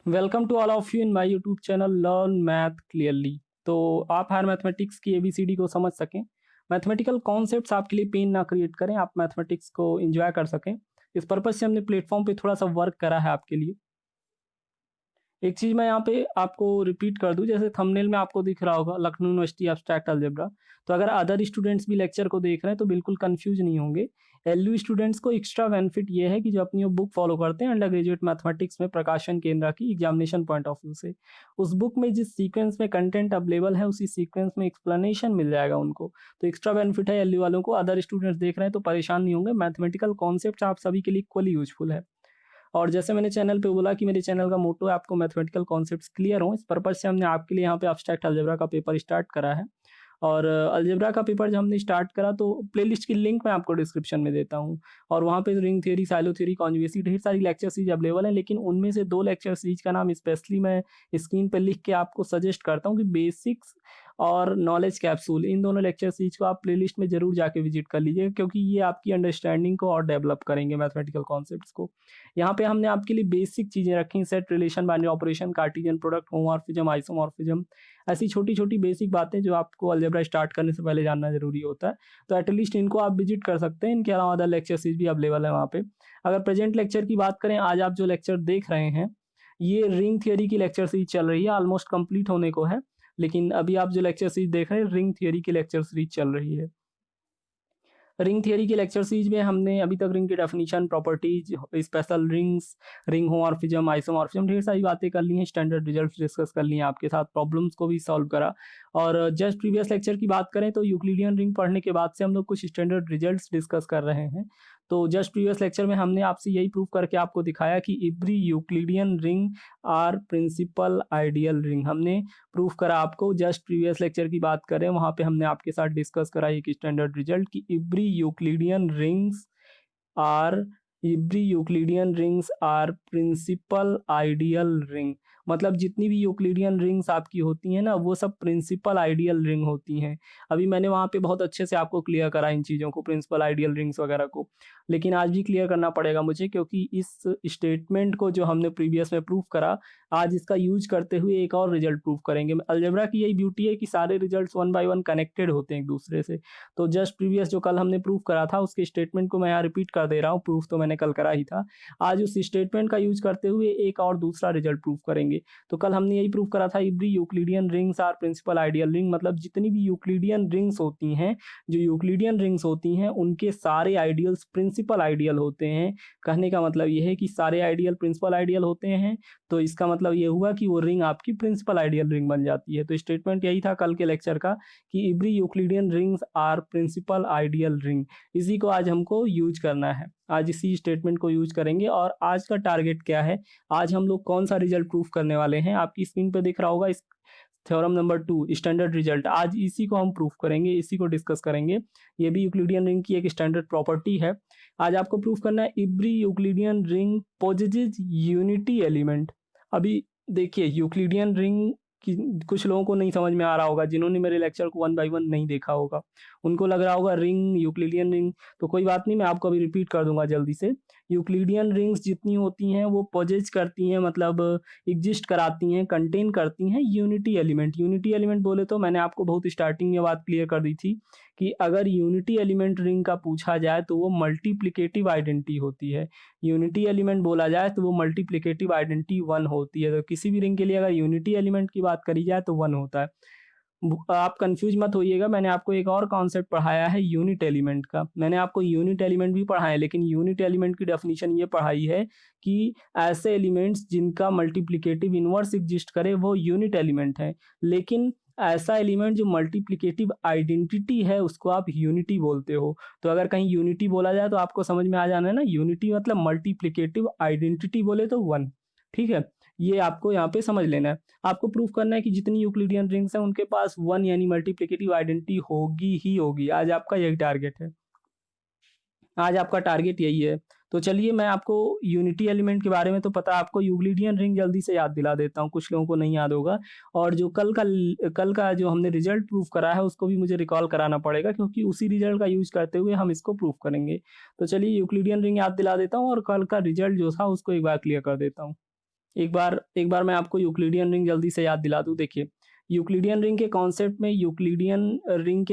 Welcome to all of you in my YouTube channel learn math clearly. तो आप हर mathematics की ABCD को समझ सकें, मैथमेटिकल कॉन्सेप्ट्स आपके लिए पेन ना क्रिएट करें, आप मैथमेटिक्स को एंजॉय कर सकें। इस पर्पज से हमने प्लेटफॉर्म पे थोड़ा सा वर्क करा है आपके लिए। एक चीज़ मैं यहाँ पे आपको रिपीट कर दूँ, जैसे थंबनेल में आपको दिख रहा होगा लखनऊ यूनिवर्सिटी एब्स्ट्रैक्ट अलजेब्रा। तो अगर अदर स्टूडेंट्स भी लेक्चर को देख रहे हैं तो बिल्कुल कंफ्यूज नहीं होंगे। एलयू स्टूडेंट्स को एक्स्ट्रा बेनिफिट ये है कि जो अपनी बुक फॉलो करते हैं अंडर ग्रेजुएट मैथमेटिक्स में प्रकाशन केंद्र की एग्जामिनेशन पॉइंट ऑफ व्यू से, उस बुक में जिस सीक्वेंस में कंटेंट अवेलेबल है उसी सीक्वेंस में एक्सप्लेनेशन मिल जाएगा उनको। तो एक्स्ट्रा बेनिफिट है एलयू वालों को। अदर स्टूडेंट्स देख रहे हैं तो परेशान नहीं होंगे, मैथमेटिकल कॉन्सेप्ट आप सभी के लिए इक्वली यूजफुल है। और जैसे मैंने चैनल पे बोला कि मेरे चैनल का मोटो है आपको मैथमेटिकल कॉन्सेप्ट्स क्लियर हो, इस पर्पज से हमने आपके लिए यहाँ पे एब्स्ट्रैक्ट अलजेब्रा का पेपर स्टार्ट करा है। और अलजेब्रा का पेपर जब हमने स्टार्ट करा तो प्लेलिस्ट की लिंक मैं आपको डिस्क्रिप्शन में देता हूँ। और वहाँ पे रिंग थ्योरी, साइलो थ्योरी, कॉन्जुगेसी, ढेर सारी लेक्चर सीरीज अवेलेबल है, लेकिन उनमें से 2 लेक्चर सीरीज का नाम स्पेशली मैं स्क्रीन पे लिख के आपको सजेस्ट करता हूँ कि बेसिक्स और नॉलेज कैप्सूल, इन दोनों लेक्चर सीरीज को आप प्लेलिस्ट में जरूर जाके विजिट कर लीजिए, क्योंकि ये आपकी अंडरस्टैंडिंग को और डेवलप करेंगे मैथमेटिकल कॉन्सेप्ट्स को। यहाँ पे हमने आपके लिए बेसिक चीजें रखी, set, relation, binary operation, Cartesian product, homomorphism, isomorphism, ऐसी छोटी छोटी बेसिक बातें जो आपको अलजेब्रा स्टार्ट करने से पहले जानना जरूरी होता है। तो एटलीस्ट इनको आप विजिट कर सकते हैं। इनके अलावा अदर लेक्चर सीरीज भी अवेलेबल है वहाँ पे। अगर प्रेजेंट लेक्चर की बात करें, आज आप जो लेक्चर देख रहे हैं ये रिंग थियरी की लेक्चर सीरीज चल रही है, ऑलमोस्ट कंप्लीट होने को है। लेकिन अभी आप जो लेक्चर सीरीज देख रहे हैं रिंग थियरी की लेक्चर सीरीज चल रही है। रिंग थियरी के लेक्चर सीरीज में हमने अभी तक रिंग की definition, properties, special rings, ring homomorphism, isomorphism, ढेर सारी बातें कर ली हैं, स्टैंडर्ड रिजल्ट्स डिस्कस कर लिए हैं आपके साथ, प्रॉब्लम्स को भी सॉल्व करा। और जस्ट प्रीवियस लेक्चर की बात करें तो यूक्लिडियन रिंग पढ़ने के बाद से हम लोग कुछ स्टैंडर्ड रिजल्ट्स डिस्कस कर रहे हैं। तो जस्ट प्रीवियस लेक्चर में हमने आपसे यही प्रूव करके आपको दिखाया कि every Euclidean ring are principal ideal ring. हमने प्रूफ करा आपको। जस्ट प्रीवियस लेक्चर की बात करें वहां पे हमने आपके साथ डिस्कस करा एक स्टैंडर्ड रिजल्ट कि every Euclidean rings are principal ideal ring. मतलब जितनी भी यूक्लिडियन रिंग्स आपकी होती हैं ना, वो सब प्रिंसिपल आइडियल रिंग होती हैं। अभी मैंने वहां पे बहुत अच्छे से आपको क्लियर करा इन चीज़ों को, प्रिंसिपल आइडियल रिंग्स वगैरह को। लेकिन आज भी क्लियर करना पड़ेगा मुझे, क्योंकि इस स्टेटमेंट को जो हमने प्रीवियस में प्रूफ करा, आज इसका यूज करते हुए एक और रिजल्ट प्रूफ करेंगे। अलजेब्रा की यही ब्यूटी है कि सारे रिजल्ट्स 1 बाय 1 कनेक्टेड होते हैं एक दूसरे से। तो जस्ट प्रीवियस जो कल हमने प्रूफ करा था उसके स्टेटमेंट को मैं यहाँ रिपीट कर दे रहा हूँ, प्रूफ तो मैंने कल करा ही था। आज उस स्टेटमेंट का यूज करते हुए एक और दूसरा रिजल्ट प्रूफ करेंगे। तो कल हमने यही प्रूफ करा था, every Euclidean rings are principal ideal ring. मतलब जितनी भी यूक्लिडियन रिंग्स होती हैं, जो यूक्लिडियन रिंग्स होती हैं उनके सारे आइडियल्स प्रिंसिपल आइडियल होते हैं। कहने का मतलब ये है कि सारे आइडियल प्रिंसिपल आइडियल होते हैं, तो इसका मतलब ये हुआ कि वो रिंग आपकी प्रिंसिपल आइडियल रिंग बन जाती है। तो स्टेटमेंट यही था कल के लेक्चर का कि every Euclidean rings are principal ideal ring. इसी को आज हमको यूज करना है, आज इसी स्टेटमेंट को यूज करेंगे। और आज का टारगेट क्या है, आज हम लोग कौन सा रिजल्ट प्रूफ करने वाले हैं, आपकी स्क्रीन पे दिख रहा होगा इस थ्योरम नंबर 2 स्टैंडर्ड रिजल्ट। आज इसी को हम प्रूफ करेंगे, इसी को डिस्कस करेंगे। ये भी यूक्लिडियन रिंग की एक स्टैंडर्ड प्रॉपर्टी है। आज आपको प्रूफ करना है every Euclidean ring possesses unity element. अभी देखिए यूक्लिडियन रिंग कि कुछ लोगों को नहीं समझ में आ रहा होगा, जिन्होंने मेरे लेक्चर को 1 बाय 1 नहीं देखा होगा उनको लग रहा होगा रिंग, यूक्लिडियन रिंग। तो कोई बात नहीं, मैं आपको अभी रिपीट कर दूंगा जल्दी से। यूक्लिडियन रिंग्स जितनी होती हैं वो पोजेस करती हैं, मतलब एग्जिस्ट कराती हैं, कंटेन करती हैं यूनिटी एलिमेंट। यूनिटी एलिमेंट बोले तो मैंने आपको बहुत स्टार्टिंग में बात क्लियर कर दी थी कि अगर यूनिटी एलिमेंट रिंग का पूछा जाए तो वो मल्टीप्लिकेटिव आइडेंटिटी होती है। यूनिटी एलिमेंट बोला जाए तो वो मल्टीप्लिकेटिव आइडेंटिटी 1 होती है। तो किसी भी रिंग के लिए अगर यूनिटी एलिमेंट की बात करी जाए तो 1 होता है। आप कंफ्यूज मत होइएगा, मैंने आपको एक और कॉन्सेप्ट पढ़ाया है यूनिट एलिमेंट का। मैंने आपको यूनिट एलिमेंट भी पढ़ाया है, लेकिन यूनिट एलिमेंट की डेफिनेशन ये पढ़ाई है कि ऐसे एलिमेंट्स जिनका मल्टीप्लिकेटिव इनवर्स एग्जिस्ट करे वो यूनिट एलिमेंट है। लेकिन ऐसा एलिमेंट जो मल्टीप्लिकेटिव आइडेंटिटी है उसको आप यूनिटी बोलते हो। तो अगर कहीं यूनिटी बोला जाए तो आपको समझ में आ जाना है ना, यूनिटी मतलब मल्टीप्लिकेटिव आइडेंटिटी बोले तो 1। ठीक है, ये आपको यहाँ पे समझ लेना है। आपको प्रूफ करना है कि जितनी यूक्लिडियन रिंग्स हैं उनके पास 1 यानी मल्टीप्लिकेटिव आइडेंटिटी होगी ही होगी। आज आपका यही टारगेट है, आज आपका टारगेट यही है। तो चलिए मैं आपको यूनिटी एलिमेंट के बारे में तो पता है आपको, यूक्लिडियन रिंग जल्दी से याद दिला देता हूँ, कुछ लोगों को नहीं याद होगा। और जो कल का जो हमने रिजल्ट प्रूफ करा है उसको भी मुझे रिकॉल कराना पड़ेगा, क्योंकि उसी रिजल्ट का यूज करते हुए हम इसको प्रूफ करेंगे। तो चलिए यूक्लिडियन रिंग याद दिला देता हूँ और कल का रिजल्ट जो था उसको एक बार क्लियर कर देता हूँ। एक बार मैं आपको यूक्लिडियन रिंग जल्दी से याद दिला दूँ। देखिए, यूक्लिडियन रिंग के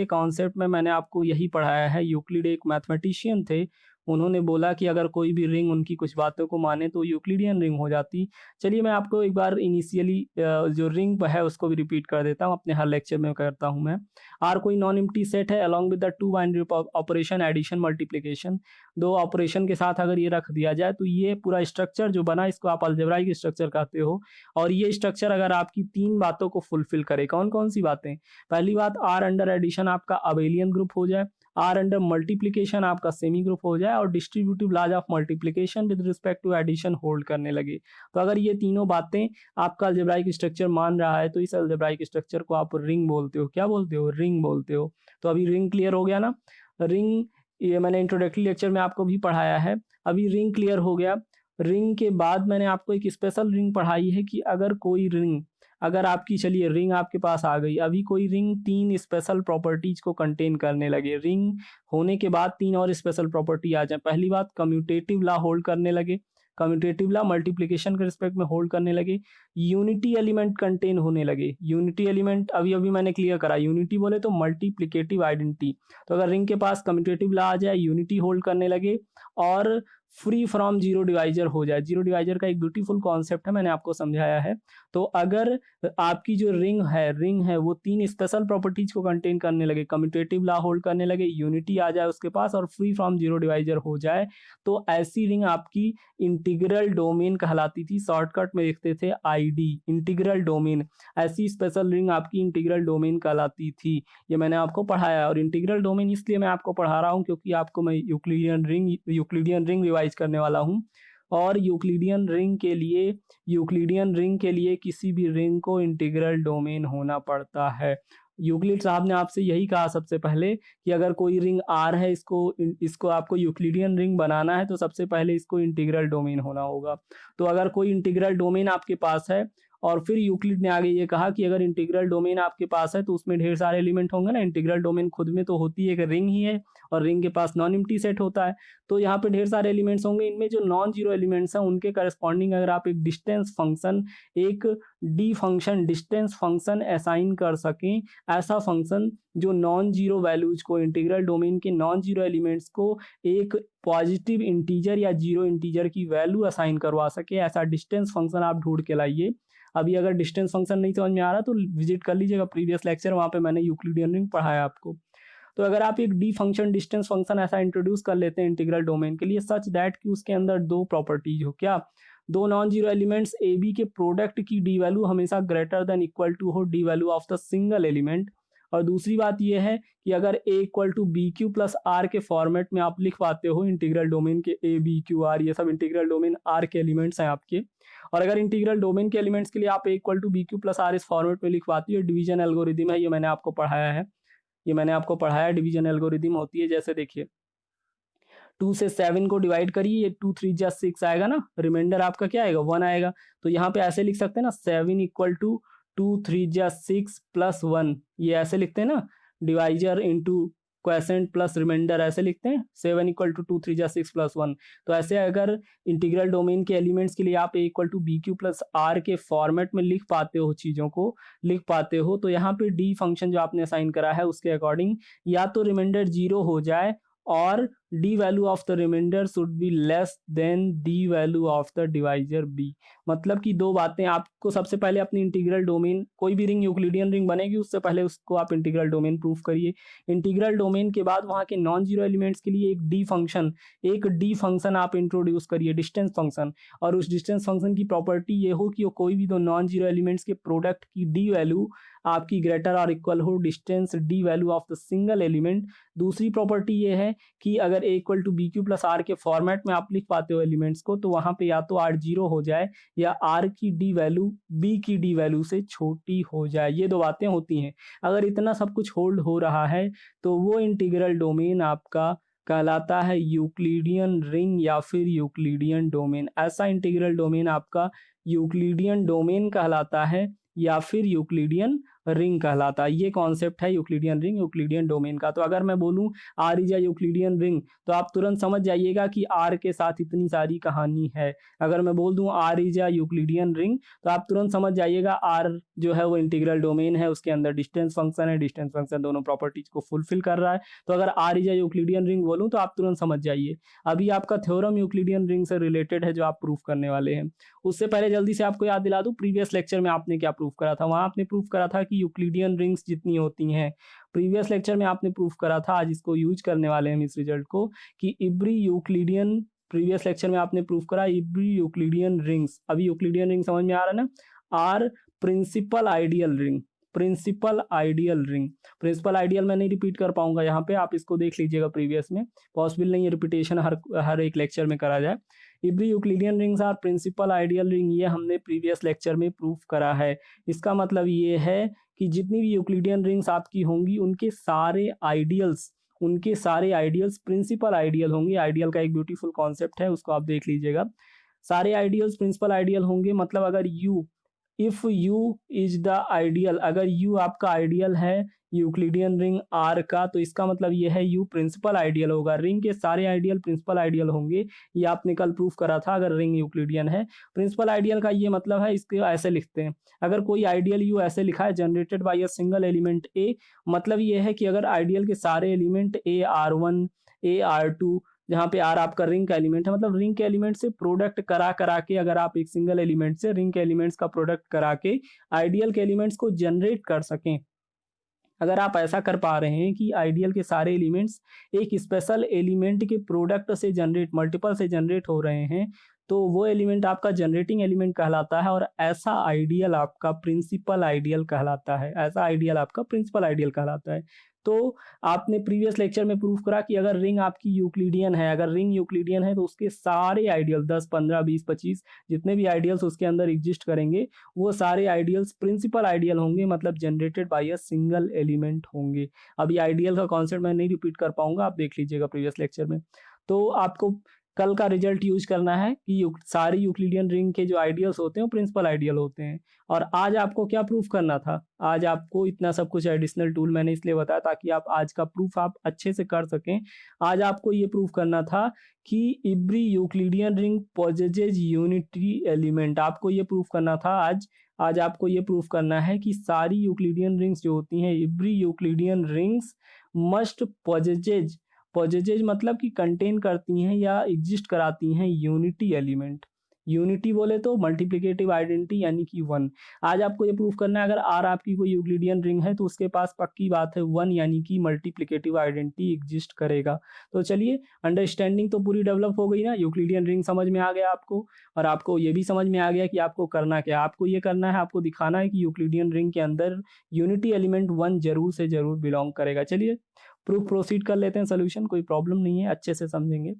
कॉन्सेप्ट में मैंने आपको यही पढ़ाया है। यूक्लिड एक मैथमेटिशियन थे, उन्होंने बोला कि अगर कोई भी रिंग उनकी कुछ बातों को माने तो यूक्लिडियन रिंग हो जाती। चलिए मैं आपको एक बार इनिशियली जो रिंग है उसको भी रिपीट कर देता हूँ, अपने हर लेक्चर में करता हूँ मैं। आर कोई नॉन एम्प्टी सेट है along with the two binary operation addition multiplication. दो ऑपरेशन के साथ अगर ये रख दिया जाए तो ये पूरा स्ट्रक्चर जो बना इसको आप अलजेब्राइक स्ट्रक्चर कहते हो। और ये स्ट्रक्चर अगर आपकी 3 बातों को फुलफिल करे, कौन-कौन सी बातें? पहली बात, आर अंडर एडिशन आपका अबेलियन ग्रुप हो जाए, आर अंडर मल्टीप्लिकेशन आपका सेमी ग्रुप हो जाए और distributive laws of multiplication with respect to addition hold करने लगे। तो अगर ये तीनों बातें आपका अलजेब्राइक स्ट्रक्चर मान रहा है तो इस अलजेब्राइक स्ट्रक्चर को आप रिंग बोलते हो। क्या बोलते हो? रिंग बोलते हो। तो अभी रिंग क्लियर हो गया ना? रिंग, ये मैंने इंट्रोडक्टरी लेक्चर में आपको भी पढ़ाया है। अभी रिंग क्लियर हो गया। रिंग के बाद मैंने आपको एक स्पेशल रिंग पढ़ाई है कि अगर कोई रिंग, अगर आपकी, चलिए रिंग आपके पास आ गई, अभी कोई रिंग 3 स्पेशल प्रॉपर्टीज को कंटेन करने लगे। रिंग होने के बाद 3 और स्पेशल प्रॉपर्टी आ जाए। पहली बात, कम्यूटेटिव लॉ होल्ड करने लगे, कम्यूटेटिव लॉ मल्टीप्लिकेशन के रिस्पेक्ट में होल्ड करने लगे, यूनिटी एलिमेंट कंटेन होने लगे। यूनिटी एलिमेंट अभी अभी मैंने क्लियर करा, यूनिटी बोले तो मल्टीप्लिकेटिव आइडेंटिटी। तो अगर रिंग के पास कम्यूटेटिव लॉ आ जाए, यूनिटी होल्ड करने लगे और फ्री फ्रॉम जीरो डिवाइजर हो जाए। जीरो डिवाइजर का एक ब्यूटीफुल कॉन्सेप्ट है, मैंने आपको समझाया है। तो अगर आपकी जो रिंग है वो 3 स्पेशल प्रॉपर्टीज को कंटेन करने लगे, कम्यूटेटिव लॉ होल्ड करने लगे, यूनिटी आ जाए उसके पास और फ्री फ्रॉम जीरो डिवाइजर हो जाए, तो ऐसी रिंग आपकी इंटीग्रल डोमेन कहलाती थी। शॉर्टकट में लिखते थे आईडी, इंटीग्रल डोमेन। ऐसी स्पेशल रिंग आपकी इंटीग्रल डोमेन कहलाती थी। ये मैंने आपको पढ़ाया। और इंटीग्रल डोमेन इसलिए मैं आपको पढ़ा रहा हूँ क्योंकि आपको मैं यूक्लिडियन रिंग रिवाइज करने वाला हूँ। और यूक्लिडियन रिंग के लिए किसी भी रिंग को इंटीग्रल डोमेन होना पड़ता है। यूक्लिड साहब ने आपसे यही कहा सबसे पहले कि अगर कोई रिंग आर है, इसको आपको यूक्लिडियन रिंग बनाना है तो सबसे पहले इसको इंटीग्रल डोमेन होना होगा। तो अगर कोई इंटीग्रल डोमेन आपके पास है, और फिर यूक्लिड ने आगे ये कहा कि अगर इंटीग्रल डोमेन आपके पास है तो उसमें ढेर सारे एलिमेंट होंगे ना। इंटीग्रल डोमेन खुद में तो होती है एक रिंग ही है और रिंग के पास नॉन एम्प्टी सेट होता है। तो यहाँ पे ढेर सारे एलिमेंट्स होंगे, इनमें जो नॉन जीरो एलिमेंट्स हैं उनके करस्पॉन्डिंग अगर आप एक डिस्टेंस फंक्शन, एक D function, distance function assign कर सकें, ऐसा फंक्शन जो नॉन जीरो वैल्यूज को, इंटीग्रल डोमेन के नॉन जीरो एलिमेंट्स को एक पॉजिटिव इंटीजर या जीरो इंटीजर की वैल्यू असाइन करवा सके, ऐसा डिस्टेंस फंक्शन आप ढूंढ के लाइए। अभी अगर डिस्टेंस फंक्शन नहीं समझ में आ रहा तो विजिट कर लीजिएगा प्रीवियस लेक्चर, वहाँ पे मैंने यूक्लिडियन रिंग पढ़ाया आपको। तो अगर आप एक डी फंक्शन, डिस्टेंस फंक्शन ऐसा इंट्रोड्यूस कर लेते हैं इंटीग्रल डोमेन के लिए, सच दैट कि उसके अंदर 2 प्रॉपर्टीज हो, क्या? 2 non zero elements A B के प्रोडक्ट की डी वैल्यू हमेशा ग्रेटर देन इक्वल टू हो D value of the single element. और दूसरी बात यह है कि अगर ए equal to B Q plus are के फॉर्मेट में आप लिख पाते हो इंटीग्रल डोमेन के ए बी क्यू आर, ये सब इंटीग्रल डोमेन आर के एलिमेंट्स हैं आपके। और अगर इंटीग्रल डोमेन के एलिमेंट्स के लिए आप a equal to B Q plus r इस फॉर्मेट में लिख पाती है, डिवीजन एल्गोरिदम है, ये मैंने आपको पढ़ाया है। डिवीजन एल्गोरिदम होती है, जैसे देखिए 2 से 7 को डिवाइड करिए, ये 2 3 जा 6 आएगा ना, रिमाइंडर आपका क्या आएगा? 1 आएगा। तो यहाँ पे ऐसे लिख सकते हैं ना, 7 इक्वल टू 2 3 जा 6 प्लस 1, ये ऐसे लिखते हैं ना, divisor into quotient plus remainder, ऐसे लिखते हैं 7 इक्वल टू 2 3 जा 6 प्लस 1। तो ऐसे अगर इंटीग्रल डोमेन के एलिमेंट्स के लिए आप a equal to B Q plus are के फॉर्मेट में लिख पाते हो, चीज़ों को लिख पाते हो, तो यहाँ पे डी फंक्शन जो आपने असाइन करा है उसके अकॉर्डिंग या तो रिमाइंडर 0 हो जाए और D value of the remainder should be less than the value of the divisor B. मतलब कि 2 बातें, आपको सबसे पहले अपनी इंटीग्रल डोमेन, कोई भी रिंग यूक्लिडियन रिंग बनेगी उससे पहले उसको आप इंटीग्रल डोमेन प्रूफ करिए। इंटीग्रल डोमेन के बाद वहाँ के नॉन जीरो एलिमेंट्स के लिए एक डी फंक्शन आप इंट्रोड्यूस करिए, डिस्टेंस फंक्शन। और उस डिस्टेंस फंक्शन की प्रॉपर्टी ये हो कि वो कोई भी 2 नॉन जीरो एलिमेंट्स के प्रोडक्ट की डी वैल्यू आपकी ग्रेटर और इक्वल हो distance d value of the single element. दूसरी प्रॉपर्टी ये है कि अगर ए equal to B Q plus are के फॉर्मेट में आप लिख पाते हो एलिमेंट्स को, तो वहाँ पे या तो आर 0 हो जाए या आर की डी वैल्यू बी की डी वैल्यू से छोटी हो जाए। ये 2 बातें होती हैं। अगर इतना सब कुछ होल्ड हो रहा है तो वो इंटीग्रल डोमेन आपका कहलाता है यूक्लिडियन रिंग या फिर यूक्लिडियन डोमेन। ऐसा इंटीग्रल डोमेन आपका यूक्लिडियन डोमेन कहलाता है या फिर यूक्लिडियन रिंग कहलाता है। ये कॉन्सेप्ट है यूक्लिडियन रिंग, यूक्लिडियन डोमेन का। तो अगर मैं बोलूँ R is a Euclidean ring, तो आप तुरंत समझ जाइएगा कि आर के साथ इतनी सारी कहानी है। अगर मैं बोल दूँ R is a Euclidean ring, तो आप तुरंत समझ जाइएगा आर जो है वो इंटीग्रल डोमेन है, उसके अंदर डिस्टेंस फंक्शन है, डिस्टेंस फंक्शन दोनों प्रॉपर्टीज को फुलफिल कर रहा है। तो अगर R is a Euclidean ring बोलूँ तो आप तुरंत समझ जाइए। अभी आपका थ्योरम यूक्लिडियन रिंग से रिलेटेड है जो आप प्रूफ करने वाले हैं। उससे पहले जल्दी से आपको याद दिला दूं, प्रीवियस लेक्चर में आपने क्या प्रूफ करा था। वहां आपने प्रूफ करा था कि यूक्लिडियन रिंग्स जितनी होती हैं, प्रीवियस लेक्चर में आपने प्रूफ करा था, आज इसको यूज करने वाले हैं इस रिजल्ट को, कि एवरी यूक्लिडियन, प्रीवियस लेक्चर में आपने प्रूफ करा एवरी यूक्लिडियन रिंग्स, अभी यूक्लिडियन रिंग समझ में आ रहा है ना, are principal ideal ring. Principal ideal ring, principal ideal मैं नहीं रिपीट कर पाऊंगा यहाँ पे, आप इसको देख लीजिएगा प्रीवियस में, पॉसिबल नहीं है रिपीटेशन हर एक लेक्चर में करा जाए। Every Euclidean rings are principal ideal ring, ये हमने प्रीवियस लेक्चर में प्रूफ करा है। इसका मतलब ये है कि जितनी भी यूक्लिडियन रिंग्स आपकी होंगी उनके सारे आइडियल्स प्रिंसिपल आइडियल होंगे। आइडियल का एक ब्यूटीफुल कॉन्सेप्ट है, उसको आप देख लीजिएगा। सारे आइडियल्स प्रिंसिपल आइडियल होंगे, मतलब अगर if you is the ideal, अगर यू आपका आइडियल है यूक्लिडियन रिंग आर का, तो इसका मतलब ये है यू प्रिंसिपल आइडियल होगा। रिंग के सारे आइडियल प्रिंसिपल आइडियल होंगे, ये आपने कल प्रूफ करा था। अगर रिंग यूक्लिडियन है, प्रिंसिपल आइडियल का ये मतलब है, इसको ऐसे लिखते हैं, अगर कोई आइडियल यू ऐसे लिखा है generated by a single element a, मतलब ये है कि अगर आइडियल के सारे element a r one a r two, जहाँ पे आर आपका रिंग का एलिमेंट है, मतलब रिंग के एलिमेंट से प्रोडक्ट करा के, अगर आप एक सिंगल एलिमेंट से रिंग के एलिमेंट्स का प्रोडक्ट करा के आइडियल के एलिमेंट्स को जनरेट कर सकें, अगर आप ऐसा कर पा रहे हैं कि आइडियल के सारे एलिमेंट्स एक स्पेशल एलिमेंट के प्रोडक्ट से जनरेट, मल्टीपल से जनरेट हो रहे हैं, तो वो एलिमेंट आपका जनरेटिंग एलिमेंट कहलाता है, और ऐसा आइडियल आपका प्रिंसिपल आइडियल कहलाता है। ऐसा आइडियल आपका प्रिंसिपल आइडियल कहलाता है। तो आपने प्रीवियस लेक्चर में प्रूफ करा कि अगर रिंग आपकी यूक्लिडियन है, अगर रिंग यूक्लिडियन है, तो उसके सारे आइडियल 10 15 20 25 जितने भी आइडियल्स उसके अंदर एग्जिस्ट करेंगे, वो सारे आइडियल्स प्रिंसिपल आइडियल होंगे, मतलब generated by a single element होंगे। अभी आइडियल का कॉन्सेप्ट मैं नहीं रिपीट कर पाऊंगा, आप देख लीजिएगा प्रीवियस लेक्चर में। तो आपको कल का रिजल्ट यूज करना है कि सारी यूक्लिडियन रिंग के जो आइडियल्स होते हैं वो प्रिंसिपल आइडियल होते हैं। और आज आपको क्या प्रूफ करना था, आज आपको इतना सब कुछ एडिशनल टूल मैंने इसलिए बताया ताकि आप आज का प्रूफ आप अच्छे से कर सकें। आज आपको ये प्रूफ करना था कि every Euclidean ring possesses unity element, आपको ये प्रूफ करना था आज आपको ये प्रूफ करना है कि सारी यूक्लिडियन रिंग्स जो होती हैं, एवरी यूक्लिडियन रिंग्स मस्ट पॉजेजेज मतलब कि कंटेन करती हैं या एग्जिस्ट कराती हैं यूनिटी एलिमेंट। यूनिटी बोले तो मल्टीप्लिकेटिव आइडेंटिटी यानी कि 1। आज आपको ये प्रूफ करना है अगर आर आपकी कोई यूक्लिडियन रिंग है तो उसके पास पक्की बात है 1 यानी कि मल्टीप्लिकेटिव आइडेंटिटी एग्जिस्ट करेगा। तो चलिए, अंडरस्टैंडिंग तो पूरी डेवलप हो गई ना, यूक्लिडियन रिंग समझ में आ गया आपको, और आपको ये भी समझ में आ गया कि आपको करना क्या है। आपको ये करना है, आपको दिखाना है कि यूक्लिडियन रिंग के अंदर यूनिटी एलिमेंट 1 जरूर से जरूर बिलोंग करेगा। चलिए प्रूफ प्रोसीड कर लेते हैं, सोल्यूशन कोई प्रॉब्लम नहीं है, अच्छे से समझेंगे।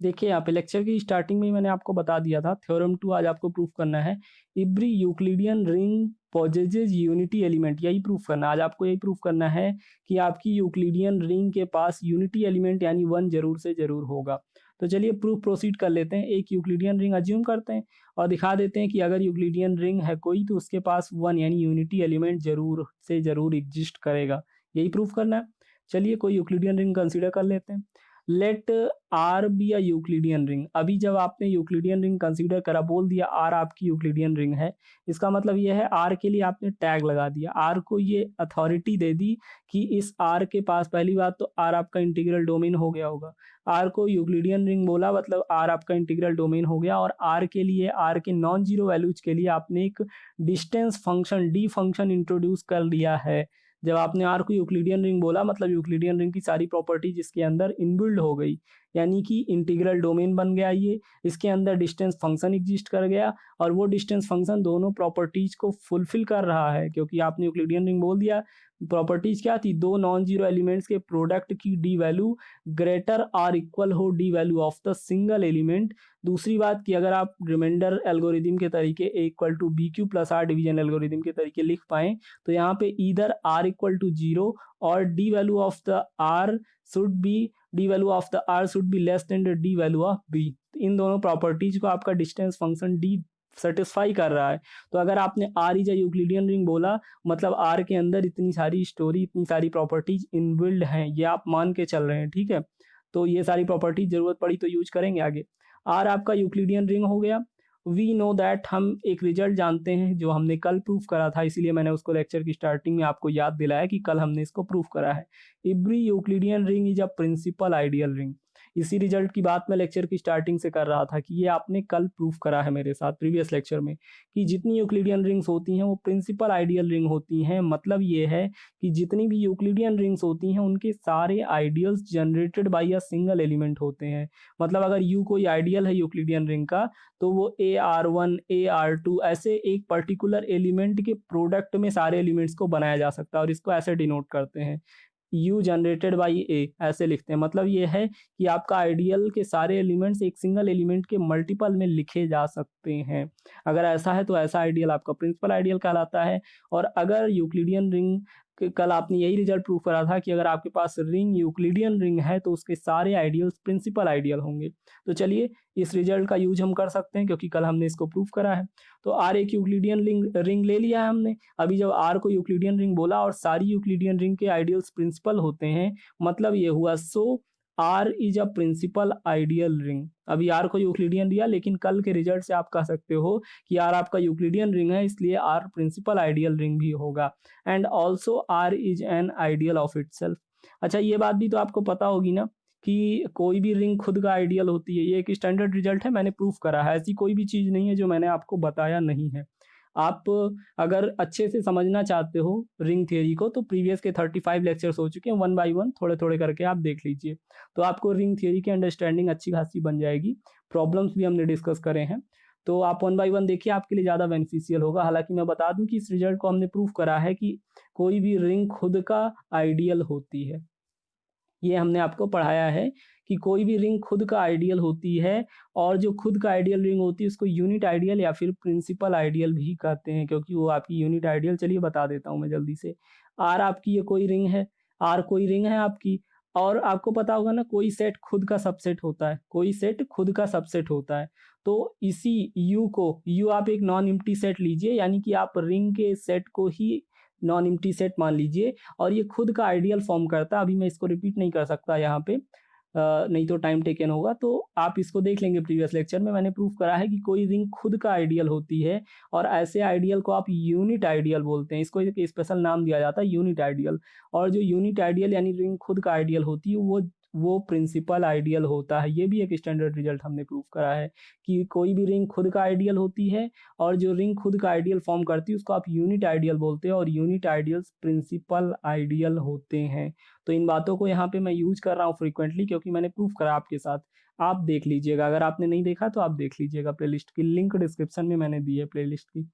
देखिए यहाँ पे लेक्चर की स्टार्टिंग में ही मैंने आपको बता दिया था, थ्योरम 2 आज आपको प्रूफ करना है, every Euclidean ring possesses unity element, यही प्रूफ करना है आज आपको, यही प्रूफ करना है कि आपकी यूक्लिडियन रिंग के पास यूनिटी एलिमेंट यानी 1 जरूर से जरूर होगा। तो चलिए प्रूफ प्रोसीड कर लेते हैं। एक यूक्लिडियन रिंग अज्यूम करते हैं और दिखा देते हैं कि अगर यूक्लिडियन रिंग है कोई तो उसके पास 1 यानी यूनिटी एलिमेंट जरूर से जरूर एग्जिस्ट करेगा, यही प्रूफ करना है। चलिए कोई यूक्लिडियन रिंग कंसीडर कर लेते हैं। Let R be a Euclidean ring, अभी जब आपने यूक्लिडियन रिंग कंसीडर करा, बोल दिया आर आपकी यूक्लिडियन रिंग है, इसका मतलब यह है आर के लिए आपने टैग लगा दिया, आर को ये अथॉरिटी दे दी कि इस आर के पास, पहली बात तो आर आपका इंटीग्रल डोमेन हो गया होगा, आर को यूक्लिडियन रिंग बोला मतलब आर आपका इंटीग्रल डोमेन हो गया, और आर के लिए, आर के नॉन जीरो वैल्यूज के लिए आपने एक distance function D function introduce कर लिया है। जब आपने आर को यूक्लिडियन रिंग बोला मतलब यूक्लिडियन रिंग की सारी प्रॉपर्टीज इसके अंदर इनबिल्ड हो गई, यानी कि इंटीग्रल डोमेन बन गया ये, इसके अंदर डिस्टेंस फंक्शन एग्जिस्ट कर गया, और वो डिस्टेंस फंक्शन दोनों प्रॉपर्टीज को फुलफिल कर रहा है, क्योंकि आपने यूक्लिडियन रिंग बोल दिया। प्रॉपर्टीज क्या थी, दो नॉन जीरो एलिमेंट्स के प्रोडक्ट की डी वैल्यू ग्रेटर और इक्वल हो D value of the single element. दूसरी बात कि अगर आप रिमाइंडर एल्गोरिदम के तरीके a equal to B Q plus r division algorithm के तरीके लिख पाएं, तो यहाँ पे इधर आर इक्वल टू 0 और D value of the r should be less than the d value of b. इन दोनों प्रॉपर्टीज को आपका डिस्टेंस फंक्शन डी सेटिस्फाई कर रहा है। तो अगर आपने R is a Euclidean ring बोला, मतलब आर के अंदर इतनी सारी स्टोरी, इतनी सारी प्रॉपर्टीज इनबिल्ड हैं, ये आप मान के चल रहे हैं, ठीक है। तो ये सारी प्रॉपर्टीज जरूरत पड़ी तो यूज करेंगे आगे। आर आपका यूक्लिडियन रिंग हो गया। वी नो दैट, हम एक रिजल्ट जानते हैं जो हमने कल प्रूफ करा था, इसीलिए मैंने उसको लेक्चर की स्टार्टिंग में आपको याद दिलाया कि कल हमने इसको प्रूफ करा है। Every Euclidean ring is a principal ideal ring. इसी रिजल्ट की बात मैं लेक्चर की स्टार्टिंग से कर रहा था कि ये आपने कल प्रूफ करा है मेरे साथ प्रीवियस लेक्चर में, कि जितनी यूक्लिडियन रिंग्स होती हैं वो प्रिंसिपल आइडियल रिंग होती हैं। मतलब ये है कि जितनी भी यूक्लिडियन रिंग्स होती हैं उनके सारे ideals generated by a single element होते हैं। मतलब अगर यू कोई आइडियल है यूक्लिडियन रिंग का, तो वो AR1 AR2 ऐसे एक पर्टिकुलर एलिमेंट के प्रोडक्ट में सारे एलिमेंट्स को बनाया जा सकता है, और इसको ऐसे डिनोट करते हैं, यू जनरेटेड बाई ए, ऐसे लिखते हैं। मतलब ये है कि आपका आइडियल के सारे एलिमेंट्स एक सिंगल एलिमेंट के मल्टीपल में लिखे जा सकते हैं। अगर ऐसा है तो ऐसा आइडियल आपका प्रिंसिपल आइडियल कहलाता है। और अगर यूक्लिडियन रिंग, कल आपने यही रिजल्ट प्रूव करा था कि अगर आपके पास रिंग यूक्लिडियन रिंग है तो उसके सारे आइडियल्स प्रिंसिपल आइडियल होंगे। तो चलिए इस रिजल्ट का यूज हम कर सकते हैं क्योंकि कल हमने इसको प्रूव करा है। तो आर एक यूक्लिडियन रिंग ले लिया है हमने। अभी जब आर को यूक्लिडियन रिंग बोला और सारी यूक्लिडियन रिंग के आइडियल्स प्रिंसिपल होते हैं, मतलब ये हुआ so r is a principal ideal ring. अभी आर को यूक्लिडियन दिया, लेकिन कल के रिजल्ट से आप कह सकते हो कि आर आपका यूक्लिडियन रिंग है, इसलिए आर प्रिंसिपल आइडियल रिंग भी होगा। And also R is an ideal of itself. अच्छा, ये बात भी तो आपको पता होगी ना कि कोई भी रिंग खुद का आइडियल होती है। ये एक स्टैंडर्ड रिजल्ट है, मैंने प्रूफ करा है। ऐसी कोई भी चीज़ नहीं है जो मैंने आपको बताया नहीं है। आप अगर अच्छे से समझना चाहते हो रिंग थ्योरी को, तो प्रीवियस के 35 लेक्चर्स हो चुके हैं, वन बाय वन थोड़े थोड़े करके आप देख लीजिए, तो आपको रिंग थ्योरी की अंडरस्टैंडिंग अच्छी खासी बन जाएगी। प्रॉब्लम्स भी हमने डिस्कस करे हैं, तो आप वन बाय वन देखिए, आपके लिए ज़्यादा बेनिफिशियल होगा। हालांकि मैं बता दूं कि इस रिजल्ट को हमने प्रूफ करा है कि कोई भी रिंग खुद का आइडियल होती है। ये हमने आपको पढ़ाया है कि कोई भी रिंग खुद का आइडियल होती है, और जो खुद का आइडियल रिंग होती है उसको यूनिट आइडियल या फिर प्रिंसिपल आइडियल भी कहते हैं, क्योंकि वो आपकी यूनिट आइडियल, चलिए बता देता हूँ मैं जल्दी से। आर आपकी ये कोई रिंग है, आर कोई रिंग है आपकी, और आपको पता होगा ना कोई सेट खुद का सबसेट होता है, कोई सेट खुद का सबसेट होता है। तो इसी यू को, यू आप एक नॉन एम्प्टी सेट लीजिए, यानी कि आप रिंग के सेट को ही नॉन एम्प्टी सेट मान लीजिए, और ये खुद का आइडियल फॉर्म करता है। अभी मैं इसको रिपीट नहीं कर सकता यहाँ पे, नहीं तो टाइम टेकन होगा, तो आप इसको देख लेंगे प्रीवियस लेक्चर में। मैंने प्रूफ करा है कि कोई रिंग खुद का आइडियल होती है, और ऐसे आइडियल को आप यूनिट आइडियल बोलते हैं। इसको एक स्पेशल नाम दिया जाता है, यूनिट आइडियल। और जो यूनिट आइडियल यानी रिंग खुद का आइडियल होती है, वो प्रिंसिपल आइडियल होता है। ये भी एक स्टैंडर्ड रिजल्ट हमने प्रूफ करा है कि कोई भी रिंग खुद का आइडियल होती है, और जो रिंग खुद का आइडियल फॉर्म करती है उसको आप यूनिट आइडियल बोलते हैं, और यूनिट आइडियल्स प्रिंसिपल आइडियल होते हैं। तो इन बातों को यहाँ पे मैं यूज कर रहा हूँ फ्रीक्वेंटली, क्योंकि मैंने प्रूफ करा आपके साथ। आप देख लीजिएगा, अगर आपने नहीं देखा तो आप देख लीजिएगा, प्लेलिस्ट की लिंक डिस्क्रिप्शन में मैंने दी है प्लेलिस्ट की।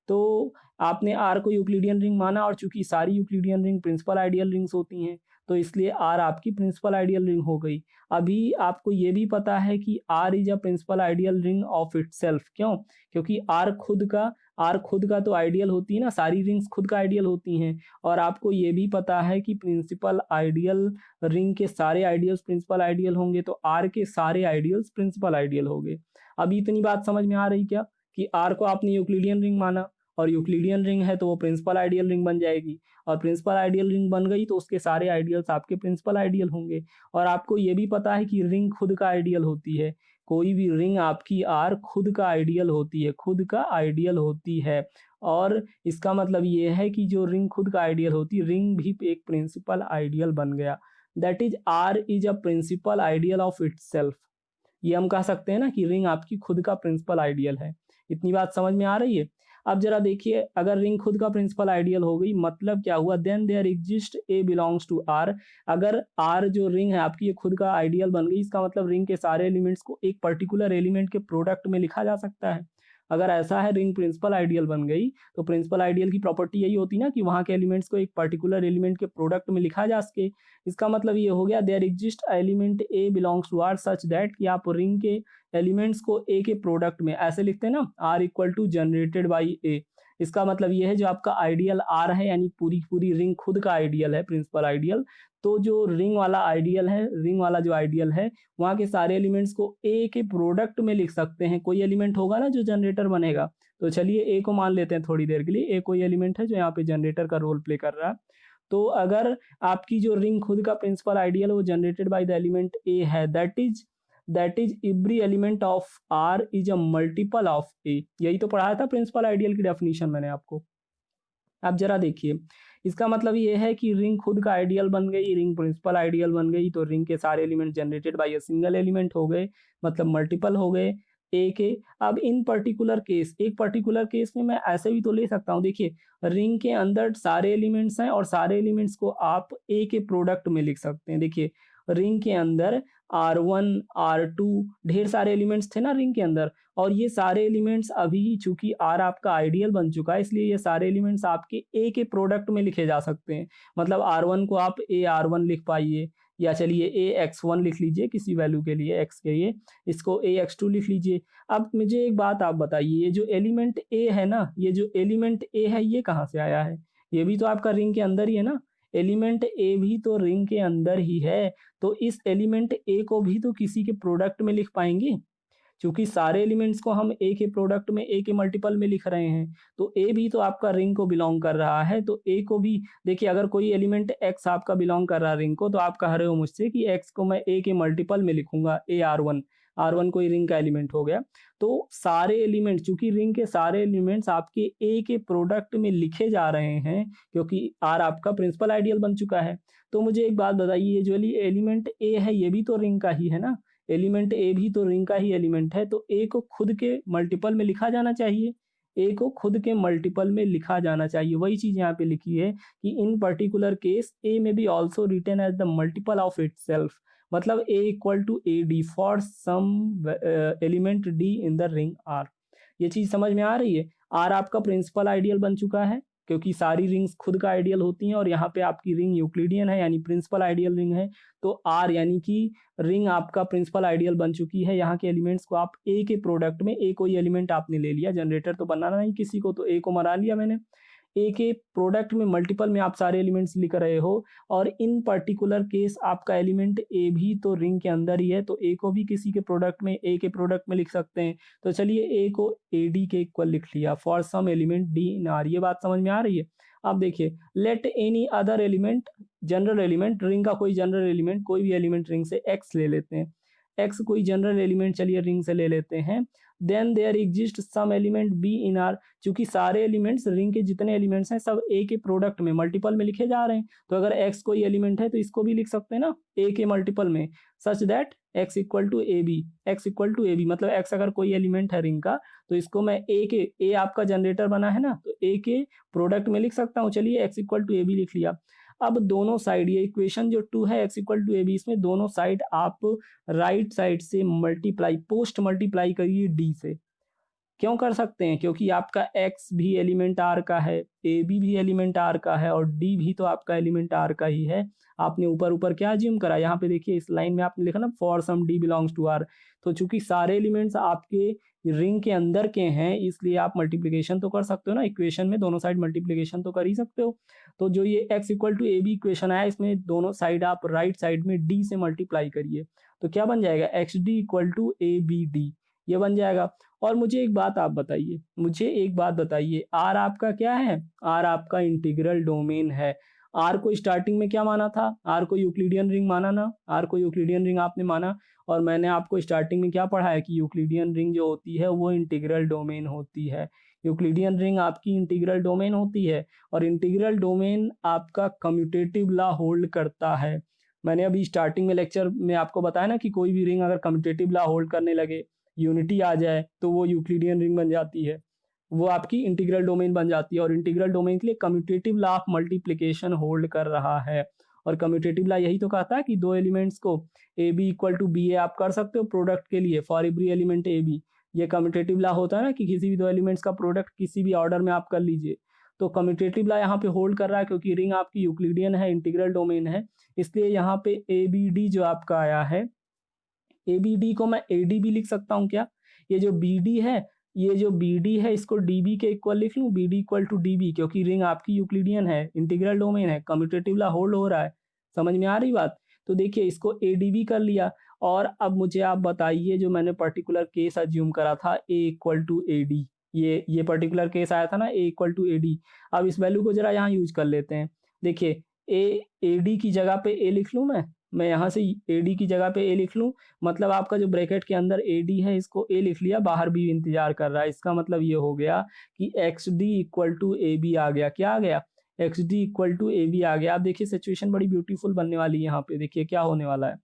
तो आपने आर को यूक्लिडियन रिंग माना, और चूंकि सारी Euclidean ring principal ideal rings होती हैं, तो इसलिए आर आपकी प्रिंसिपल आइडियल रिंग हो गई। अभी आपको ये भी पता है कि R is a principal ideal ring of itself. क्यों? क्योंकि आर खुद का तो आइडियल होती है ना, सारी रिंग्स खुद का आइडियल होती हैं। और आपको ये भी पता है कि प्रिंसिपल आइडियल रिंग के सारे आइडियल्स प्रिंसिपल आइडियल होंगे, तो आर के सारे आइडियल्स प्रिंसिपल आइडियल होंगे। अभी इतनी बात समझ में आ रही क्या कि आर को आपने यूक्लिडियन रिंग माना, और यूक्लिडियन रिंग है तो वो प्रिंसिपल आइडियल रिंग बन जाएगी, और प्रिंसिपल आइडियल रिंग बन गई तो उसके सारे आइडियल्स आपके प्रिंसिपल आइडियल होंगे। और आपको ये भी पता है कि रिंग खुद का आइडियल होती है, कोई भी रिंग आपकी आर खुद का आइडियल होती है, खुद का आइडियल होती है। और इसका मतलब ये है कि जो रिंग खुद का आइडियल होती है, रिंग भी एक प्रिंसिपल आइडियल बन गया। That is R is a principal ideal of itself. ये हम कह सकते हैं ना कि रिंग आपकी खुद का प्रिंसिपल आइडियल है। इतनी बात समझ में आ रही है? अब जरा देखिए, अगर रिंग खुद का प्रिंसिपल आइडियल हो गई, मतलब क्या हुआ, then there exist A belongs to R. अगर आर जो रिंग है आपकी ये खुद का आइडियल बन गई, इसका मतलब रिंग के सारे एलिमेंट्स को एक पर्टिकुलर एलिमेंट के प्रोडक्ट में लिखा जा सकता है। अगर ऐसा है, रिंग प्रिंसिपल आइडियल बन गई, तो प्रिंसिपल आइडियल की प्रॉपर्टी यही होती ना कि वहाँ के एलिमेंट्स को एक पर्टिकुलर एलिमेंट के प्रोडक्ट में लिखा जा सके। इसका मतलब ये हो गया, there exist element A belongs to R such that, कि आप रिंग के एलिमेंट्स को ए के प्रोडक्ट में ऐसे लिखते हैं ना, r equal to generated by a, इसका मतलब ये है जो आपका आइडियल आर है, यानी पूरी पूरी रिंग खुद का आइडियल है, प्रिंसिपल आइडियल। तो जो रिंग वाला आइडियल है, रिंग वाला जो आइडियल है, वहाँ के सारे एलिमेंट्स को ए के प्रोडक्ट में लिख सकते हैं। कोई एलिमेंट होगा ना जो जनरेटर बनेगा, तो चलिए ए को मान लेते हैं थोड़ी देर के लिए। ए कोई एलिमेंट है जो यहाँ पे जनरेटर का रोल प्ले कर रहा है। तो अगर आपकी जो रिंग खुद का प्रिंसिपल आइडियल वो generated by the element a है, that is every element of r is a multiple of a. यही तो पढ़ाया था प्रिंसिपल आइडियल की डेफिनेशन मैंने आपको। आप जरा देखिए, इसका मतलब ये है कि रिंग खुद का आइडियल बन गई, रिंग प्रिंसिपल आइडियल बन गई, तो रिंग के सारे element generated by a single element हो गए, मतलब मल्टीपल हो गए ए के। अब इन पर्टिकुलर केस, एक पर्टिकुलर केस में मैं ऐसे भी तो ले सकता हूँ, देखिए रिंग के अंदर सारे एलिमेंट्स हैं और सारे एलिमेंट्स को आप ए के प्रोडक्ट में लिख सकते हैं। देखिए रिंग के अंदर R1 R2 ढेर सारे एलिमेंट्स थे ना रिंग के अंदर, और ये सारे एलिमेंट्स अभी चूंकि R आपका आइडियल बन चुका है, इसलिए ये सारे एलिमेंट्स आपके ए के प्रोडक्ट में लिखे जा सकते हैं। मतलब R1 को आप ए R1 लिख पाइए, या चलिए ए X1 लिख लीजिए किसी वैल्यू के लिए, x के लिए, इसको ए X2 लिख लीजिए। अब मुझे एक बात आप बताइए, ये जो एलिमेंट ए है ना, ये जो एलिमेंट ए है ये कहाँ से आया है? ये भी तो आपका रिंग के अंदर ही है ना, एलिमेंट ए भी तो रिंग के अंदर ही है। तो इस एलिमेंट ए को भी तो किसी के प्रोडक्ट में लिख पाएंगे, क्योंकि सारे एलिमेंट्स को हम ए के प्रोडक्ट में, ए के मल्टीपल में लिख रहे हैं। तो ए भी तो आपका रिंग को बिलोंग कर रहा है, तो ए को भी देखिए, अगर कोई एलिमेंट एक्स आपका बिलोंग कर रहा है रिंग को, तो आप कह रहे हो मुझसे कि एक्स को मैं ए के मल्टीपल में लिखूंगा, ए R1, R1 कोई रिंग का एलिमेंट हो गया। तो सारे एलिमेंट, चूंकि रिंग के सारे एलिमेंट्स आपके ए के प्रोडक्ट में लिखे जा रहे हैं, क्योंकि आर आपका प्रिंसिपल आइडियल बन चुका है। तो मुझे एक बात बताइए, ये जो एलिमेंट ए है ये भी तो रिंग का ही है ना, एलिमेंट ए भी तो रिंग का ही एलिमेंट है, तो ए को खुद के मल्टीपल में लिखा जाना चाहिए, ए को खुद के मल्टीपल में लिखा जाना चाहिए। वही चीज यहाँ पे लिखी है कि इन पर्टिकुलर केस ए में b also written as the multiple of itself, मतलब a equal to a d for some element D in the ring r. ये चीज समझ में आ रही है? आर आपका प्रिंसिपल आइडियल बन चुका है, क्योंकि सारी रिंग्स खुद का आइडियल होती हैं, और यहाँ पे आपकी रिंग यूक्लिडियन है, यानी प्रिंसिपल आइडियल रिंग है। तो आर यानी कि रिंग आपका प्रिंसिपल आइडियल बन चुकी है। यहाँ के एलिमेंट्स को आप ए के प्रोडक्ट में, ए कोई एलिमेंट आपने ले लिया, जनरेटर तो बनाना नहीं किसी को, तो ए को मना लिया मैंने, ए के प्रोडक्ट में मल्टीपल में आप सारे एलिमेंट्स लिख रहे हो, और इन पर्टिकुलर केस आपका एलिमेंट ए भी तो रिंग के अंदर ही है, तो ए को भी किसी के प्रोडक्ट में, ए के प्रोडक्ट में लिख सकते हैं। तो चलिए ए को ए डी के इक्वल लिख लिया for some element D in R. ये बात समझ में आ रही है? अब देखिए, let any other element, general element, ring का कोई जनरल एलिमेंट, कोई भी एलिमेंट रिंग से एक्स ले लेते हैं, एक्स कोई जनरल एलिमेंट चलिए रिंग से ले लेते हैं। Then there exist some element B in R, चूंकि सारे एलिमेंट्स, रिंग के जितने एलिमेंट्स हैं सब ए के प्रोडक्ट में मल्टीपल में लिखे जा रहे हैं, तो अगर एक्स कोई एलिमेंट है तो इसको भी लिख सकते हैं ना ए के मल्टीपल में, such that X equal to A B, X equal to A B, मतलब एक्स अगर कोई एलिमेंट है रिंग का, तो इसको मैं ए के, ए आपका जनरेटर बना है ना, तो ए के प्रोडक्ट में लिख सकता हूँ। चलिए X equal to A B लिख लिया। अब दोनों साइड, ये इक्वेशन जो 2 है X equal to A B, इसमें दोनों साइड आप राइट साइड से मल्टीप्लाई, पोस्ट मल्टीप्लाई करिए डी से। क्यों कर सकते हैं? क्योंकि आपका x भी एलिमेंट r का है, ए बी भी एलिमेंट r का है, और d भी तो आपका एलिमेंट r का ही है। आपने ऊपर ऊपर क्या अज्यूम करा, यहाँ पे देखिए इस लाइन में आपने लिखा ना for some d belongs to r, तो चूंकि सारे एलिमेंट्स आपके रिंग के अंदर के हैं, इसलिए आप मल्टीप्लिकेशन तो कर सकते हो ना, इक्वेशन में दोनों साइड मल्टीप्लिकेशन तो कर ही सकते हो। तो जो ये x equal to A B equation आया, इसमें दोनों साइड आप राइट साइड में d से मल्टीप्लाई करिए, तो क्या बन जाएगा, X D equal to A B D, ये बन जाएगा। और मुझे एक बात आप बताइए, मुझे एक बात बताइए, आर आपका क्या है? आर आपका इंटीग्रल डोमेन है। आर को स्टार्टिंग में क्या माना था? आर को यूक्लिडियन रिंग माना ना, आर को यूक्लिडियन रिंग आपने माना, और मैंने आपको स्टार्टिंग में क्या पढ़ा है कि यूक्लिडियन रिंग जो होती है वो इंटीग्रल डोमेन होती है। यूक्लिडियन रिंग आपकी इंटीग्रल डोमेन होती है, और इंटीग्रल डोमेन आपका कम्यूटेटिव लॉ होल्ड करता है। मैंने अभी स्टार्टिंग में लेक्चर में आपको बताया ना कि कोई भी रिंग अगर कम्यूटेटिव लॉ होल्ड करने लगे, यूनिटी आ जाए, तो वो यूक्लिडियन रिंग बन जाती है, वो आपकी इंटीग्रल डोमेन बन जाती है। और इंटीग्रल डोमेन के लिए commutative law of multiplication hold कर रहा है, और कम्यूटेटिव लॉ यही तो कहता है कि दो एलिमेंट्स को a b equal to b a आप कर सकते हो प्रोडक्ट के लिए for every element a b. ये कम्यूटेटिव लॉ होता है ना कि किसी भी दो एलिमेंट्स का प्रोडक्ट किसी भी ऑर्डर में आप कर लीजिए, तो कम्यूटेटिव लॉ यहाँ पे होल्ड कर रहा है, क्योंकि रिंग आपकी यूक्लिडियन है, इंटीग्रल डोमेन है, इसलिए यहाँ पे ए बी डी जो आपका आया है, ए बी डी को मैं ए डी भी लिख सकता हूँ क्या? ये जो बी डी है ये जो बी डी है इसको डी बी के इक्वल लिख लूँ, B D equal to D B, क्योंकि रिंग आपकी यूक्लिडियन है, इंटीग्रल डोमेन है, कम्यूटेटिव ला होल्ड हो रहा है। समझ में आ रही बात? तो देखिए इसको ए डी बी कर लिया। और अब मुझे आप बताइए, जो मैंने पर्टिकुलर केस अज्यूम करा था ए इक्वल टू ए डी, ये पर्टिकुलर केस आया था ना ए इक्वल टू ए डी। अब इस वैल्यू को जरा यहाँ यूज कर लेते हैं। देखिए ए डी की जगह पे ए लिख लूँ मैं यहाँ से ए डी की जगह पे ए लिख लूँ, मतलब आपका जो ब्रैकेट के अंदर ए डी है इसको ए लिख लिया, बाहर बी इंतजार कर रहा है। इसका मतलब ये हो गया कि x D equal to A b आ गया। क्या आ गया? X D equal to A b आ गया। आप देखिए सिचुएशन बड़ी ब्यूटीफुल बनने वाली है यहाँ पे। देखिए क्या होने वाला है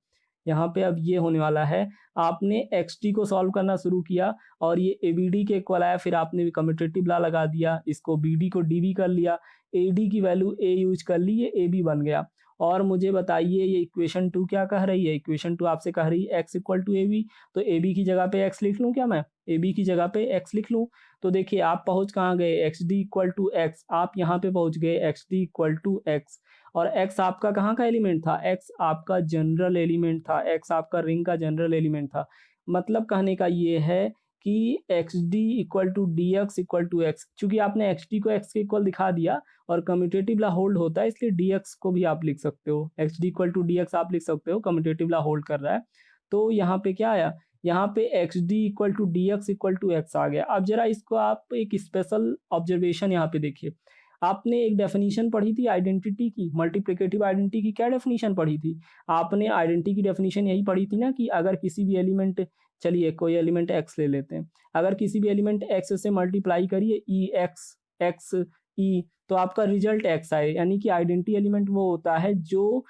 यहाँ पे, अब ये होने वाला है, आपने एक्स टी को सॉल्व करना शुरू किया और ये ए बी डी के इक्वल आया, फिर आपने कम्यूटेटिव ला लगा दिया, इसको बी डी को डी बी कर लिया, ए डी की वैल्यू ए यूज कर ली, ये ए बी बन गया। और मुझे बताइए ये इक्वेशन 2 क्या कह रही है? इक्वेशन 2 आपसे कह रही है X equal to A B, तो ए बी की जगह पे एक्स लिख लूँ क्या मैं? ए बी की जगह पे एक्स लिख लूँ। तो देखिए आप पहुंच कहाँ गए? X D equal to x, आप यहाँ पे पहुंच गए x D equal to x. और x आपका कहाँ का एलिमेंट था? x आपका जनरल एलिमेंट था, x आपका रिंग का जनरल एलिमेंट था। मतलब कहने का ये है कि x D equal to d x equal to x, चूंकि आपने एक्स डी को एक्स के इक्वल दिखा दिया और कम्यूटेटिव ला होल्ड होता है, इसलिए डी एक्स को भी आप लिख सकते हो, x D equal to d x आप लिख सकते हो, कम्यूटेटिव ला होल्ड कर रहा है। तो यहाँ पे क्या आया? यहाँ पे x D equal to d x equal to x आ गया। अब जरा इसको आप एक स्पेशल ऑब्जर्वेशन यहाँ पे देखिए। आपने एक डेफिनेशन पढ़ी थी आइडेंटिटी की, मल्टीप्लिकेटिव आइडेंटिटी की। क्या डेफिनेशन पढ़ी थी आपने? आइडेंटिटी की डेफिनेशन यही पढ़ी थी ना कि अगर किसी भी एलिमेंट, चलिए कोई एलिमेंट एक्स ले लेते हैं, अगर किसी भी एलिमेंट एक्स से मल्टीप्लाई करिए ई एक्स एक्स ई, तो आपका रिजल्ट एक्स आए। यानी कि आइडेंटिटी एलिमेंट वो होता है जो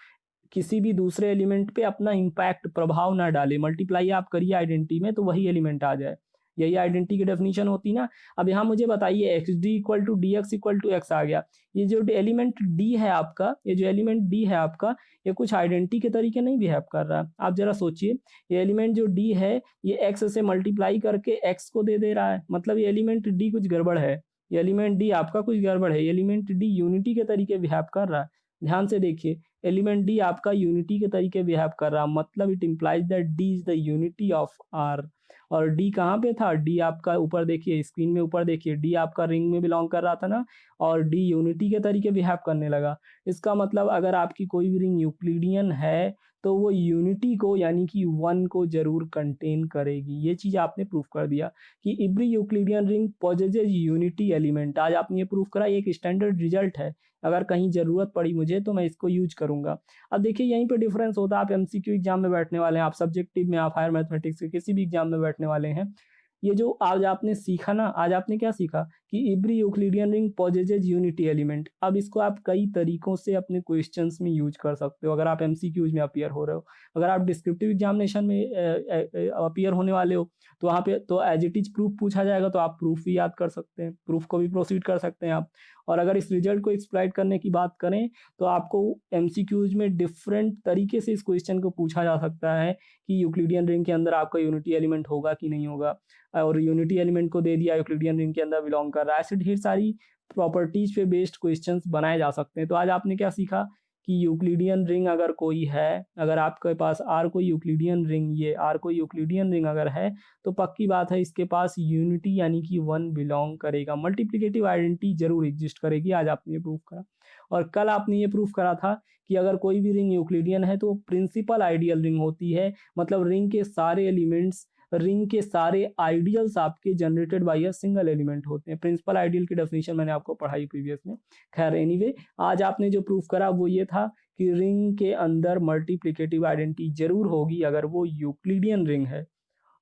किसी भी दूसरे एलिमेंट पे अपना इम्पैक्ट, प्रभाव ना डाले। मल्टीप्लाई आप करिए आइडेंटिटी में तो वही एलिमेंट आ जाए, यही आइडेंटिटी की डेफिनेशन होती ना। अब यहाँ मुझे बताइए x D equal to d x equal to x आ गया। ये जो एलिमेंट डी है आपका, ये जो एलिमेंट डी है आपका, ये कुछ आइडेंटिटी के तरीके नहीं बिहेव कर रहा है। आप जरा सोचिए, ये एलिमेंट जो डी है ये एक्स से मल्टीप्लाई करके एक्स को दे रहा है, मतलब ये एलिमेंट डी कुछ गड़बड़ है। ये एलिमेंट डी आपका कुछ गड़बड़ है, ये एलिमेंट डी यूनिटी के तरीके बिहेव कर रहा है। ध्यान से देखिए, एलिमेंट डी आपका यूनिटी के तरीके बिहेव कर रहा है, मतलब it implies that d is the unity of r. और डी कहाँ पे था? डी आपका ऊपर देखिए, स्क्रीन में ऊपर देखिए, डी आपका रिंग में बिलोंग कर रहा था ना, और डी यूनिटी के तरीके बिहेव करने लगा। इसका मतलब अगर आपकी कोई भी रिंग यूक्लिडियन है तो वो यूनिटी को यानी कि 1 को जरूर कंटेन करेगी। ये चीज आपने प्रूफ कर दिया कि every Euclidean ring possesses unity element. आज आपने ये प्रूफ करा, ये एक स्टैंडर्ड रिजल्ट है। अगर कहीं जरूरत पड़ी मुझे तो मैं इसको यूज करूंगा। अब देखिए यहीं पे डिफरेंस होता है। आप एमसीक्यू एग्जाम में बैठने वाले हैं, आप सब्जेक्टिव में, आप हायर मैथमेटिक्स के किसी भी एग्जाम में बैठने वाले हैं, ये जो आज आपने सीखा ना, आज आपने क्या सीखा कि every Euclidean ring possesses unity element. अब इसको आप कई तरीकों से अपने क्वेश्चंस में यूज कर सकते हो। अगर आप एमसीक्यूज में अपीयर हो रहे हो, अगर आप डिस्क्रिप्टिव एग्जामिनेशन में अपीयर होने वाले हो, तो वहाँ पे तो एज इट इज प्रूफ पूछा जाएगा, तो आप प्रूफ भी याद कर सकते हैं, प्रूफ को भी प्रोसीड कर सकते हैं आप। और अगर इस रिजल्ट को एक्सप्लॉइट करने की बात करें तो आपको एमसीक्यूज में डिफरेंट तरीके से इस क्वेश्चन को पूछा जा सकता है कि यूक्लिडियन रिंग के अंदर आपका यूनिटी एलिमेंट होगा कि नहीं होगा, और यूनिटी एलिमेंट को दे दिया यूक्लिडियन रिंग के अंदर बिलोंग कर रहा है। ऐसे ढेर सारी प्रॉपर्टीज पे बेस्ड क्वेश्चंस बनाए जा सकते हैं। तो आज आपने क्या सीखा कि यूक्लिडियन रिंग अगर कोई है, अगर आपके पास आर कोई यूक्लिडियन रिंग, ये आर कोई यूक्लिडियन रिंग अगर है तो पक्की बात है इसके पास यूनिटी यानी कि 1 बिलोंग करेगा, मल्टीप्लिकेटिव आइडेंटिटी जरूर एग्जिस्ट करेगी। आज आपने ये प्रूफ करा। और कल आपने ये प्रूफ करा था कि अगर कोई भी रिंग यूक्लिडियन है तो प्रिंसिपल आइडियल रिंग होती है, मतलब रिंग के सारे एलिमेंट्स, रिंग के सारे आइडियल्स आपके generated by a single element होते हैं। प्रिंसिपल आइडियल की डेफिनेशन मैंने आपको पढ़ाई प्रीवियस में। खैर एनीवे, आज आपने जो प्रूफ करा वो ये था कि रिंग के अंदर मल्टीप्लिकेटिव आइडेंटिटी जरूर होगी अगर वो यूक्लिडियन रिंग है।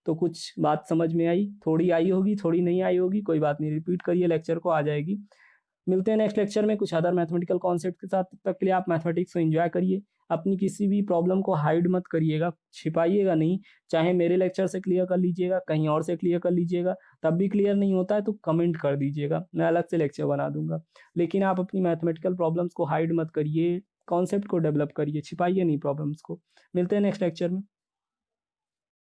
तो कुछ बात समझ में आई, थोड़ी आई होगी, थोड़ी नहीं आई होगी, कोई बात नहीं, रिपीट करिए लेक्चर को, आ जाएगी। मिलते हैं नेक्स्ट लेक्चर में कुछ अदर मैथमेटिकल कॉन्सेप्ट के साथ। तब तक के लिए आप मैथमेटिक्स को एंजॉय करिए, अपनी किसी भी प्रॉब्लम को हाइड मत करिएगा, छिपाइएगा नहीं। चाहे मेरे लेक्चर से क्लियर कर लीजिएगा, कहीं और से क्लियर कर लीजिएगा, तब भी क्लियर नहीं होता है तो कमेंट कर दीजिएगा, मैं अलग से लेक्चर बना दूंगा। लेकिन आप अपनी मैथमेटिकल प्रॉब्लम्स को हाइड मत करिए, कॉन्सेप्ट को डेवलप करिए, छिपाइए नहीं प्रॉब्लम्स को। मिलते हैं नेक्स्ट लेक्चर में।